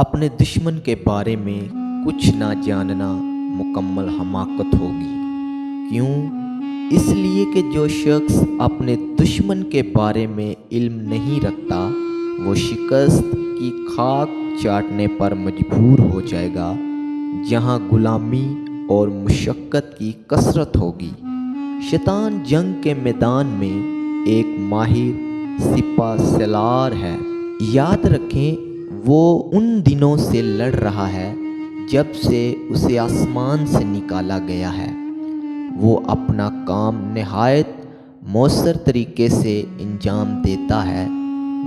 اپنے دشمن کے بارے میں کچھ نہ جاننا مکمل حماقت ہوگی۔ کیوں؟ اس لیے کہ جو شخص اپنے دشمن کے بارے میں علم نہیں رکھتا وہ شکست کی خاک چاٹنے پر مجبور ہو جائے گا، جہاں غلامی اور مشقت کی کثرت ہوگی۔ شیطان جنگ کے میدان میں ایک ماہر سپہ سالار ہے۔ یاد رکھیں، وہ ان دنوں سے لڑ رہا ہے جب سے اسے آسمان سے نکالا گیا ہے۔ وہ اپنا کام نہایت مؤثر طریقے سے انجام دیتا ہے۔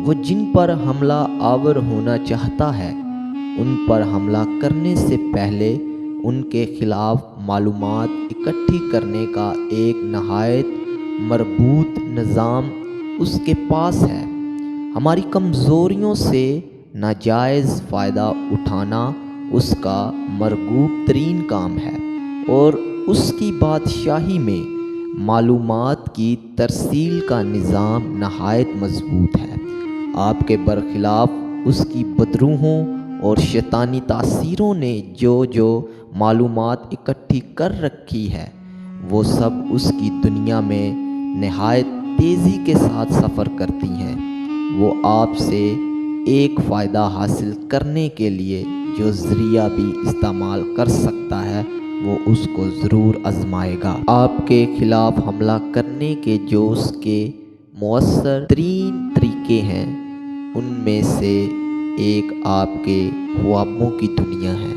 وہ جن پر حملہ آور ہونا چاہتا ہے ان پر حملہ کرنے سے پہلے ان کے خلاف معلومات اکٹھی کرنے کا ایک نہایت مربوط نظام اس کے پاس ہے۔ ہماری کمزوریوں سے ناجائز فائدہ اٹھانا اس کا مرغوب ترین کام ہے، اور اس کی بادشاہی میں معلومات کی ترسیل کا نظام نہایت مضبوط ہے۔ آپ کے برخلاف اس کی بدروحوں اور شیطانی تاثیروں نے جو معلومات اکٹھی کر رکھی ہے وہ سب اس کی دنیا میں نہایت تیزی کے ساتھ سفر کرتی ہیں۔ وہ آپ سے ایک فائدہ حاصل کرنے کے لیے جو ذریعہ بھی استعمال کر سکتا ہے وہ اس کو ضرور آزمائے گا۔ آپ کے خلاف حملہ کرنے کے جو اس کے مؤثر ترین طریقے ہیں ان میں سے ایک آپ کے خوابوں کی دنیا ہے۔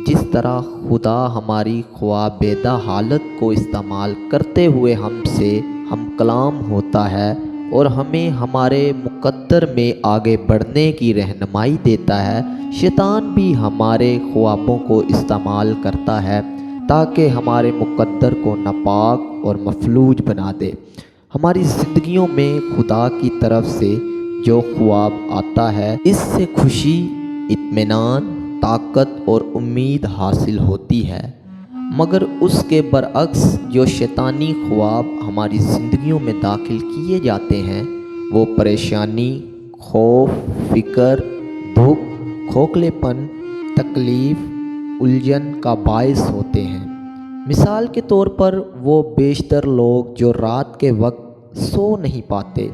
جس طرح خدا ہماری خوابیدہ حالت کو استعمال کرتے ہوئے ہم سے ہم کلام ہوتا ہے اور ہمیں ہمارے مقدر میں آگے بڑھنے کی رہنمائی دیتا ہے، شیطان بھی ہمارے خوابوں کو استعمال کرتا ہے تاکہ ہمارے مقدر کو ناپاک اور مفلوج بنا دے۔ ہماری زندگیوں میں خدا کی طرف سے جو خواب آتا ہے اس سے خوشی، اطمینان، طاقت اور امید حاصل ہوتی ہے، مگر اس کے برعکس جو شیطانی خواب ہماری زندگیوں میں داخل کیے جاتے ہیں وہ پریشانی، خوف، فکر، دکھ، کھوکھلے پن، تکلیف، الجھن کا باعث ہوتے ہیں۔ مثال کے طور پر وہ بیشتر لوگ جو رات کے وقت سو نہیں پاتے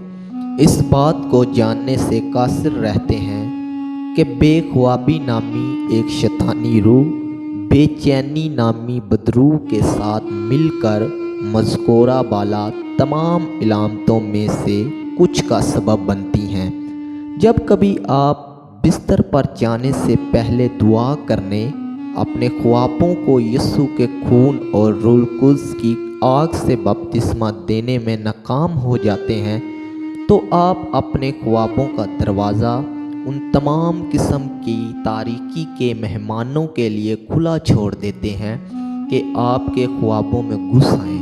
اس بات کو جاننے سے قاصر رہتے ہیں کہ بے خوابی نامی ایک شیطانی روح بے چینی نامی بدروح کے ساتھ مل کر مذکورہ بالا تمام علامتوں میں سے کچھ کا سبب بنتی ہیں۔ جب کبھی آپ بستر پر جانے سے پہلے دعا کرنے، اپنے خوابوں کو یسوع کے خون اور روح القدس کی آگ سے بپتسمہ دینے میں ناکام ہو جاتے ہیں تو آپ اپنے خوابوں کا دروازہ ان تمام قسم کی تاریکی کے مہمانوں کے لیے کھلا چھوڑ دیتے ہیں کہ آپ کے خوابوں میں گھس آئیں۔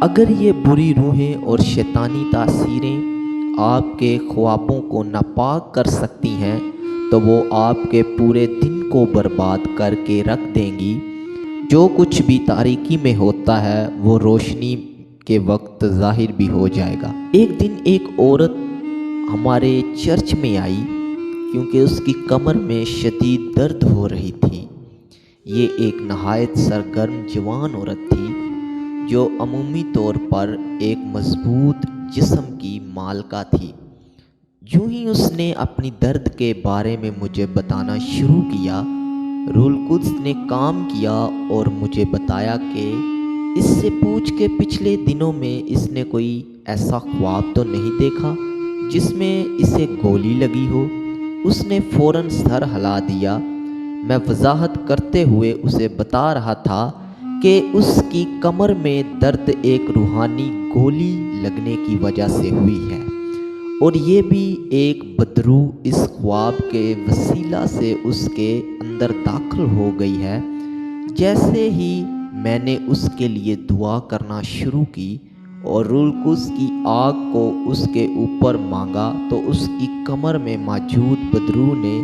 اگر یہ بری روحیں اور شیطانی تاثیریں آپ کے خوابوں کو ناپاک کر سکتی ہیں تو وہ آپ کے پورے دن کو برباد کر کے رکھ دیں گی۔ جو کچھ بھی تاریکی میں ہوتا ہے وہ روشنی کے وقت ظاہر بھی ہو جائے گا۔ ایک دن ایک عورت ہمارے چرچ میں آئی کیونکہ اس کی کمر میں شدید درد ہو رہی تھی۔ یہ ایک نہایت سرگرم جوان عورت تھی جو عمومی طور پر ایک مضبوط جسم کی مالکہ تھی۔ جو ہی اس نے اپنی درد کے بارے میں مجھے بتانا شروع کیا، روح القدس نے کام کیا اور مجھے بتایا کہ اس سے پوچھ کے پچھلے دنوں میں اس نے کوئی ایسا خواب تو نہیں دیکھا جس میں اسے گولی لگی ہو۔ اس نے فوراً سر ہلا دیا۔ میں وضاحت کرتے ہوئے اسے بتا رہا تھا کہ اس کی کمر میں درد ایک روحانی گولی لگنے کی وجہ سے ہوئی ہے، اور یہ بھی ایک بدروح اس خواب کے وسیلہ سے اس کے اندر داخل ہو گئی ہے۔ جیسے ہی میں نے اس کے لیے دعا کرنا شروع کی اور روح القدس کی آگ کو اس کے اوپر مانگا تو اس کی کمر میں موجود بدروح نے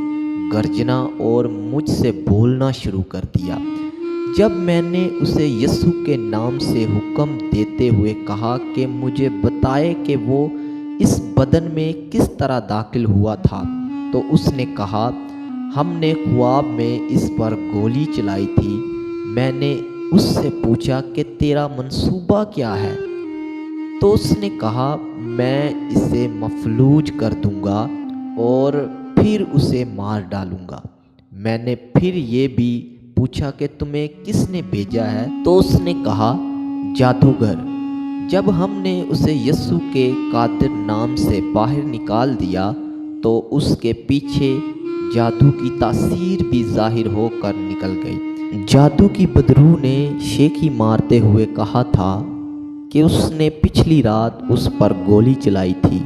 گرجنا اور مجھ سے بولنا شروع کر دیا۔ جب میں نے اسے یسوع کے نام سے حکم دیتے ہوئے کہا کہ مجھے بتائے کہ وہ اس بدن میں کس طرح داخل ہوا تھا تو اس نے کہا، ہم نے خواب میں اس پر گولی چلائی تھی۔ میں نے اس سے پوچھا کہ تیرا منصوبہ کیا ہے؟ تو اس نے کہا میں اسے مفلوج کر دوں گا اور پھر اسے مار ڈالوں گا۔ میں نے پھر یہ بھی پوچھا کہ تمہیں کس نے بھیجا ہے؟ تو اس نے کہا جادوگر۔ جب ہم نے اسے یسوع کے قادر نام سے باہر نکال دیا تو اس کے پیچھے جادو کی تاثیر بھی ظاہر ہو کر نکل گئی۔ جادو کی بدرو نے شیخی مارتے ہوئے کہا تھا کہ اس نے پچھلی رات اس پر گولی چلائی تھی۔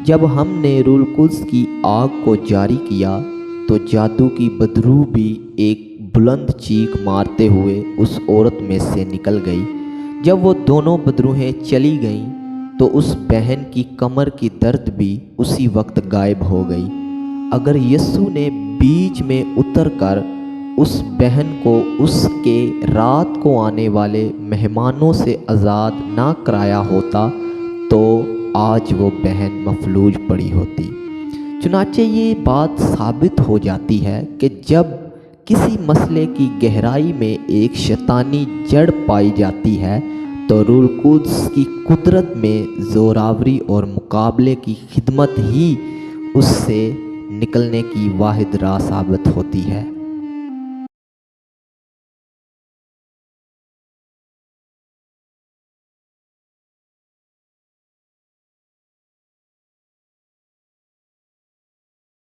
جب ہم نے روح القدس کی آگ کو جاری کیا تو جادو کی بدرو بھی ایک بلند چیخ مارتے ہوئے اس عورت میں سے نکل گئی۔ جب وہ دونوں بدروہیں چلی گئیں تو اس بہن کی کمر کی درد بھی اسی وقت غائب ہو گئی۔ اگر یسوع نے بیچ میں اتر کر اس بہن کو اس کے رات کو آنے والے مہمانوں سے آزاد نہ کرایا ہوتا تو آج وہ بہن مفلوج پڑی ہوتی۔ چنانچہ یہ بات ثابت ہو جاتی ہے کہ جب کسی مسئلے کی گہرائی میں ایک شیطانی جڑ پائی جاتی ہے تو روح القدس کی قدرت میں زوراوری اور مقابلے کی خدمت ہی اس سے نکلنے کی واحد راہ ثابت ہوتی ہے۔